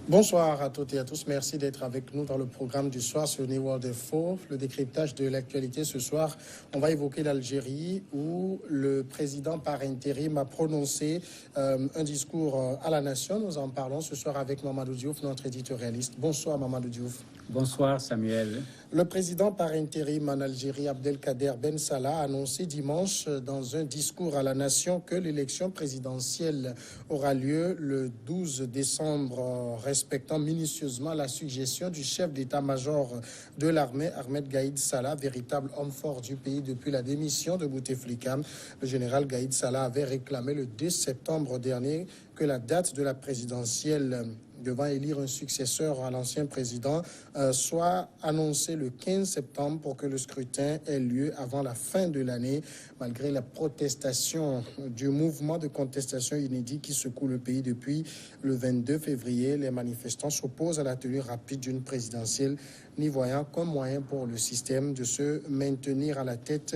Bonsoir à toutes et à tous. Merci d'être avec nous dans le programme du soir sur New World Info. Le décryptage de l'actualité ce soir, on va évoquer l'Algérie où le président par intérim a prononcé un discours à la nation. Nous en parlons ce soir avec Mamadou Diouf, notre éditorialiste. Bonsoir Mamadou Diouf. Bonsoir Samuel. Le président par intérim en Algérie, Abdelkader Ben Salah, a annoncé dimanche dans un discours à la nation que l'élection présidentielle aura lieu le 12 décembre, respectant minutieusement la suggestion du chef d'état-major de l'armée, Ahmed Gaïd Salah, véritable homme fort du pays depuis la démission de Bouteflika. Le général Gaïd Salah avait réclamé le 2 septembre dernier que la date de la présidentielle devant élire un successeur à l'ancien président soit annoncée le 15 septembre pour que le scrutin ait lieu avant la fin de l'année. Malgré la protestation du mouvement de contestation inédit qui secoue le pays depuis le 22 février, les manifestants s'opposent à la tenue rapide d'une présidentielle, n'y voyant comme moyen pour le système de se maintenir à la tête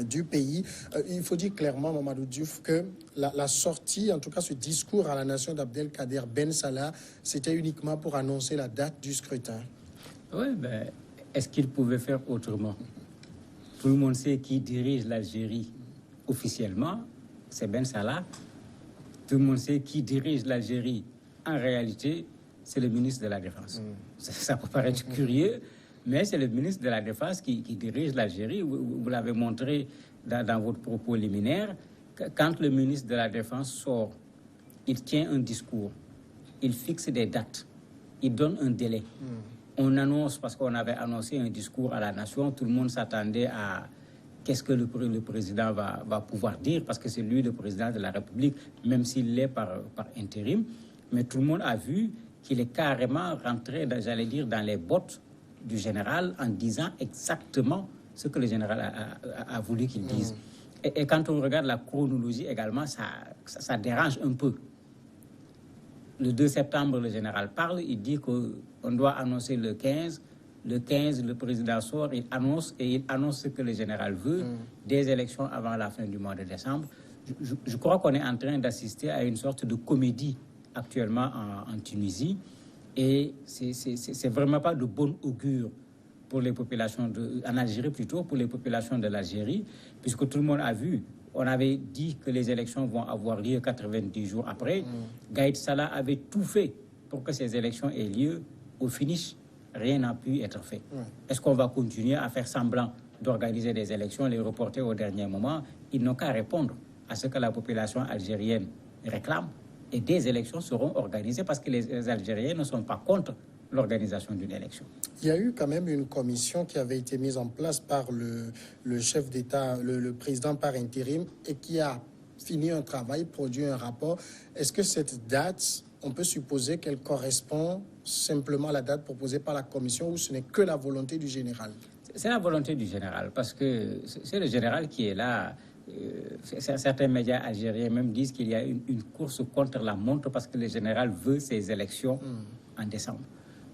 du pays. Il faut dire clairement, Mamadou Diouf, que la sortie, en tout cas ce discours à la nation d'Abdelkader Ben Salah, c'était uniquement pour annoncer la date du scrutin. Oui, ben, est-ce qu'il pouvait faire autrement? Tout le monde sait qui dirige l'Algérie officiellement, c'est Ben Salah. Tout le monde sait qui dirige l'Algérie en réalité, c'est le ministre de la Défense. Ça peut paraître curieux, mais c'est le ministre de la Défense qui dirige l'Algérie. Vous l'avez montré dans votre propos liminaire. Quand le ministre de la Défense sort, il tient un discours, il fixe des dates, il donne un délai. On annonce, parce qu'on avait annoncé un discours à la nation, tout le monde s'attendait à qu'est-ce que le président va pouvoir dire, parce que c'est lui le président de la République, même s'il l'est par intérim. Mais tout le monde a vu qu'il est carrément rentré, j'allais dire, dans les bottes du général en disant exactement ce que le général a voulu qu'il dise. Et quand on regarde la chronologie également, ça dérange un peu. Le 2 septembre, le général parle, il dit qu'on doit annoncer le 15. Le 15, le président sort, il annonce ce que le général veut, des élections avant la fin du mois de décembre. Je crois qu'on est en train d'assister à une sorte de comédie actuellement en Tunisie. Et c'est vraiment pas de bon augure pour les populations en Algérie plutôt, pour les populations de l'Algérie, puisque tout le monde a vu, on avait dit que les élections vont avoir lieu 90 jours après. Gaïd Salah avait tout fait pour que ces élections aient lieu. Au finish, rien n'a pu être fait. Est-ce qu'on va continuer à faire semblant d'organiser des élections, les reporter au dernier moment? Ils n'ont qu'à répondre à ce que la population algérienne réclame. Et des élections seront organisées parce que les Algériens ne sont pas contre l'organisation d'une élection. Il y a eu quand même une commission qui avait été mise en place par le chef d'État, le président par intérim, et qui a fini un travail, produit un rapport. Est-ce que cette date, on peut supposer qu'elle correspond simplement à la date proposée par la commission ou ce n'est que la volonté du général? C'est la volonté du général, parce que c'est le général qui est là. Certains médias algériens même disent qu'il y a une course contre la montre parce que le général veut ces élections en décembre.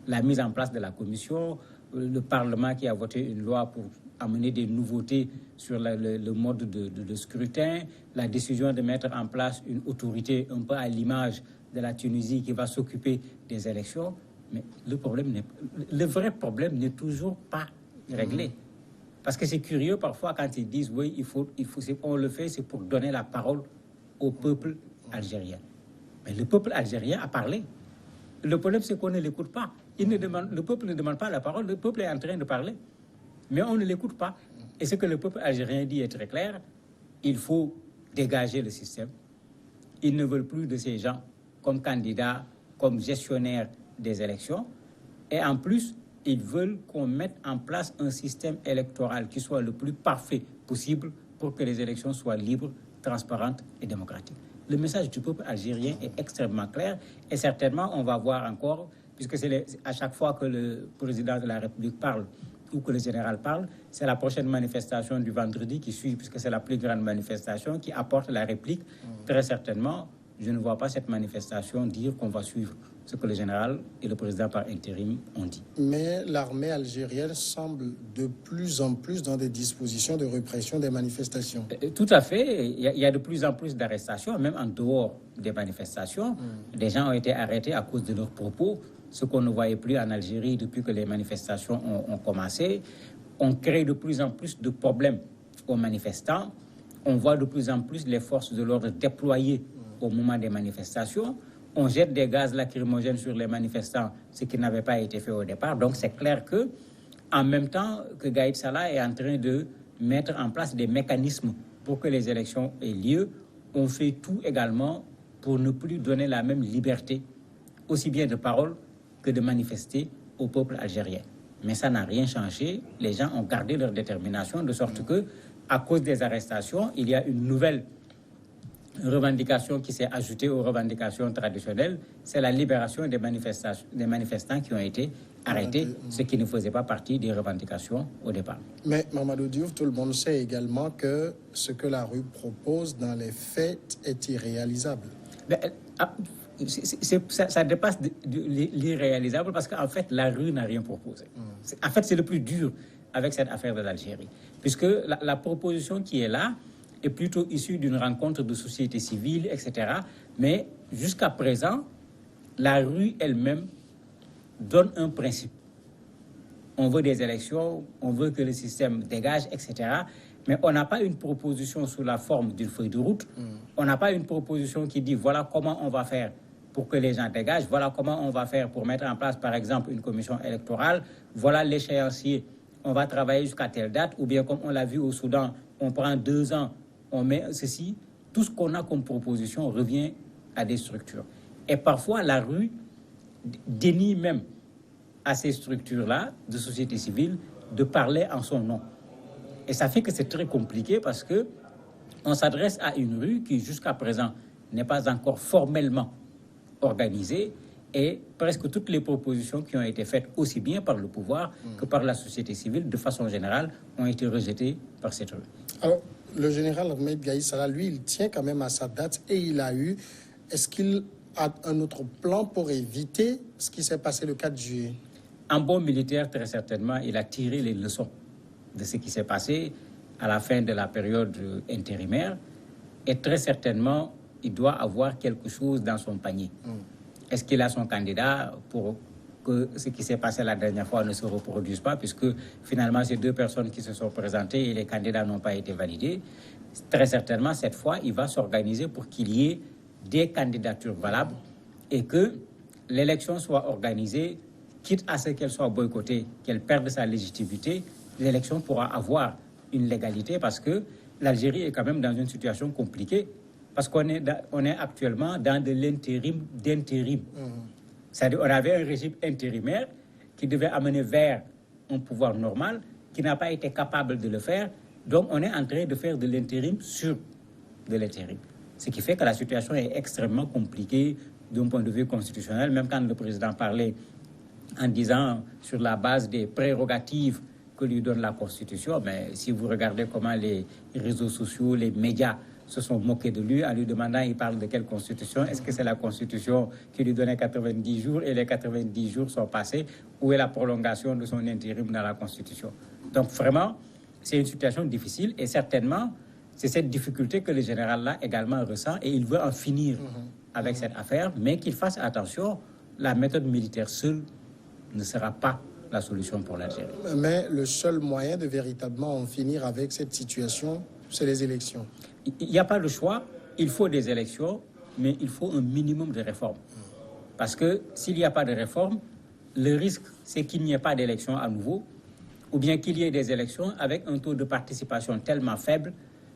La mise en place de la commission, le Parlement qui a voté une loi pour amener des nouveautés sur le mode de scrutin, la décision de mettre en place une autorité un peu à l'image de la Tunisie qui va s'occuper des élections. Mais le vrai problème n'est toujours pas réglé. Parce que c'est curieux parfois quand ils disent oui, on le fait, c'est pour donner la parole au peuple algérien. Mais le peuple algérien a parlé. Le problème, c'est qu'on ne l'écoute pas. Le peuple ne demande pas la parole, le peuple est en train de parler. Mais on ne l'écoute pas. Et ce que le peuple algérien dit est très clair, il faut dégager le système. Ils ne veulent plus de ces gens comme candidats, comme gestionnaires des élections. Et en plus, ils veulent qu'on mette en place un système électoral qui soit le plus parfait possible pour que les élections soient libres, transparentes et démocratiques. Le message du peuple algérien est extrêmement clair et certainement on va voir encore, puisque à chaque fois que le président de la République parle ou que le général parle, c'est la prochaine manifestation du vendredi qui suit, puisque c'est la plus grande manifestation qui apporte la réplique. Très certainement, je ne vois pas cette manifestation dire qu'on va suivre ce que le général et le président par intérim ont dit. Mais l'armée algérienne semble de plus en plus dans des dispositions de répression des manifestations. Tout à fait. Il y a de plus en plus d'arrestations, même en dehors des manifestations. Des gens ont été arrêtés à cause de leurs propos, ce qu'on ne voyait plus en Algérie depuis que les manifestations ont commencé. On crée de plus en plus de problèmes aux manifestants. On voit de plus en plus les forces de l'ordre déployées au moment des manifestations. On jette des gaz lacrymogènes sur les manifestants, ce qui n'avait pas été fait au départ. Donc c'est clair que, en même temps que Gaïd Salah est en train de mettre en place des mécanismes pour que les élections aient lieu, on fait tout également pour ne plus donner la même liberté, aussi bien de parole que de manifester au peuple algérien. Mais ça n'a rien changé. Les gens ont gardé leur détermination, de sorte que, à cause des arrestations, il y a une nouvelle revendication qui s'est ajoutée aux revendications traditionnelles, c'est la libération des manifestants qui ont été arrêtés, ce qui ne faisait pas partie des revendications au départ. Mais Mamadou Diouf, tout le monde sait également que ce que la rue propose dans les faits est irréalisable. Mais, ça dépasse l'irréalisable parce qu'en fait, la rue n'a rien proposé. En fait, c'est le plus dur avec cette affaire de l'Algérie, puisque la proposition qui est là est plutôt issue d'une rencontre de société civile, etc. Mais jusqu'à présent, la rue elle-même donne un principe. On veut des élections, on veut que le système dégage, etc. Mais on n'a pas une proposition sous la forme d'une feuille de route. On n'a pas une proposition qui dit voilà comment on va faire pour que les gens dégagent, voilà comment on va faire pour mettre en place, par exemple, une commission électorale, voilà l'échéancier, on va travailler jusqu'à telle date, ou bien comme on l'a vu au Soudan, on prend 2 ans, on met ceci. Tout ce qu'on a comme proposition revient à des structures. Et parfois, la rue dénie même à ces structures-là de société civile de parler en son nom. Et ça fait que c'est très compliqué parce que on s'adresse à une rue qui, jusqu'à présent, n'est pas encore formellement organisée, et presque toutes les propositions qui ont été faites aussi bien par le pouvoir que par la société civile, de façon générale, ont été rejetées par cette rue. Alors, le général Ahmed Gaïd Salah, lui, il tient quand même à sa date et il a eu... Est-ce qu'il a un autre plan pour éviter ce qui s'est passé le 4 juillet? En bon militaire, très certainement, il a tiré les leçons de ce qui s'est passé à la fin de la période intérimaire. Et très certainement, il doit avoir quelque chose dans son panier. Est-ce qu'il a son candidat pour que ce qui s'est passé la dernière fois ne se reproduise pas, puisque finalement, ces 2 personnes qui se sont présentées et les candidats n'ont pas été validés. Très certainement, cette fois, il va s'organiser pour qu'il y ait des candidatures valables et que l'élection soit organisée, quitte à ce qu'elle soit boycottée, qu'elle perde sa légitimité, l'élection pourra avoir une légalité parce que l'Algérie est quand même dans une situation compliquée, parce qu'on est actuellement dans de l'intérim d'intérim. C'est-à-dire on avait un régime intérimaire qui devait amener vers un pouvoir normal, qui n'a pas été capable de le faire. Donc on est en train de faire de l'intérim sur de l'intérim. Ce qui fait que la situation est extrêmement compliquée d'un point de vue constitutionnel, même quand le président parlait en disant sur la base des prérogatives que lui donne la Constitution. Mais si vous regardez comment les réseaux sociaux, les médias se sont moqués de lui en lui demandant, il parle de quelle Constitution? Est-ce que c'est la Constitution qui lui donnait 90 jours et les 90 jours sont passés? Où est la prolongation de son intérim dans la Constitution? Donc vraiment, c'est une situation difficile et certainement, c'est cette difficulté que le général là également ressent et il veut en finir avec cette affaire, mais qu'il fasse attention, la méthode militaire seule ne sera pas la solution pour l'Algérie. Mais le seul moyen de véritablement en finir avec cette situation, c'est les élections. Il n'y a pas le choix, il faut des élections, mais il faut un minimum de réformes. Parce que s'il n'y a pas de réformes, le risque, c'est qu'il n'y ait pas d'élections à nouveau, ou bien qu'il y ait des élections avec un taux de participation tellement faible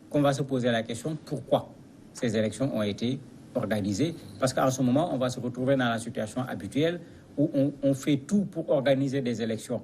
qu'on va se poser la question pourquoi ces élections ont été organisées. Parce qu'en ce moment, on va se retrouver dans la situation habituelle où on fait tout pour organiser des élections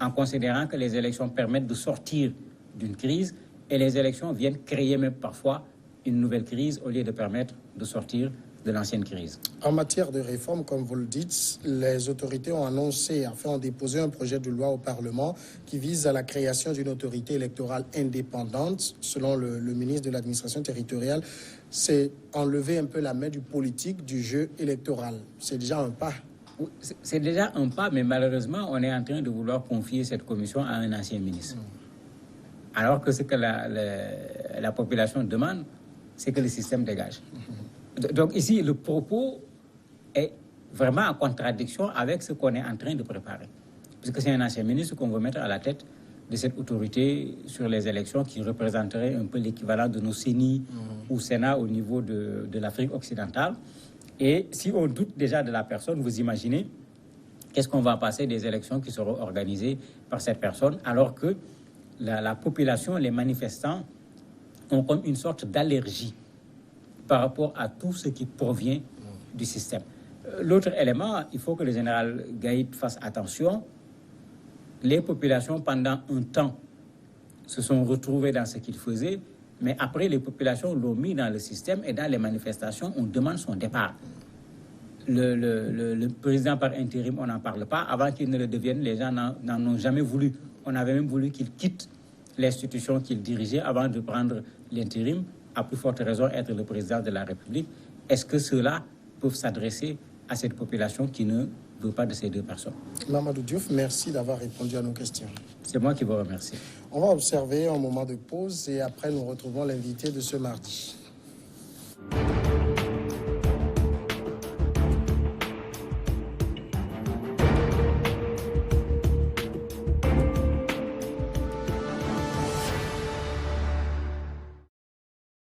en considérant que les élections permettent de sortir d'une crise et les élections viennent créer même parfois une nouvelle crise au lieu de permettre de sortir de l'ancienne crise. En matière de réforme, comme vous le dites, les autorités ont annoncé, ont déposé un projet de loi au Parlement qui vise à la création d'une autorité électorale indépendante. Selon le ministre de l'administration territoriale, c'est enlever un peu la main du politique du jeu électoral. C'est déjà un pas. C'est déjà un pas, mais malheureusement, on est en train de vouloir confier cette commission à un ancien ministre. Alors que ce que la population demande, c'est que le système dégage. Donc ici, le propos est vraiment en contradiction avec ce qu'on est en train de préparer. Puisque c'est un ancien ministre qu'on veut mettre à la tête de cette autorité sur les élections qui représenterait un peu l'équivalent de nos CENI ou Sénat au niveau de l'Afrique occidentale. Et si on doute déjà de la personne, vous imaginez qu'est-ce qu'on va passer des élections qui seront organisées par cette personne, alors que la population, les manifestants, ont comme une sorte d'allergie par rapport à tout ce qui provient du système. L'autre élément, il faut que le général Gaïd fasse attention. Les populations, pendant un temps, se sont retrouvées dans ce qu'il faisait, mais après, les populations l'ont mis dans le système et dans les manifestations, on demande son départ. Le président par intérim, on n'en parle pas. Avant qu'il ne le devienne, les gens n'en ont jamais voulu. On avait même voulu qu'il quitte l'institution qu'il dirigeait avant de prendre l'intérim, à plus forte raison être le président de la République. Est-ce que ceux-là peuvent s'adresser à cette population qui ne veut pas de ces deux personnes? Mamadou Diouf, merci d'avoir répondu à nos questions. C'est moi qui vous remercie. On va observer un moment de pause et après nous retrouvons l'invité de ce mardi.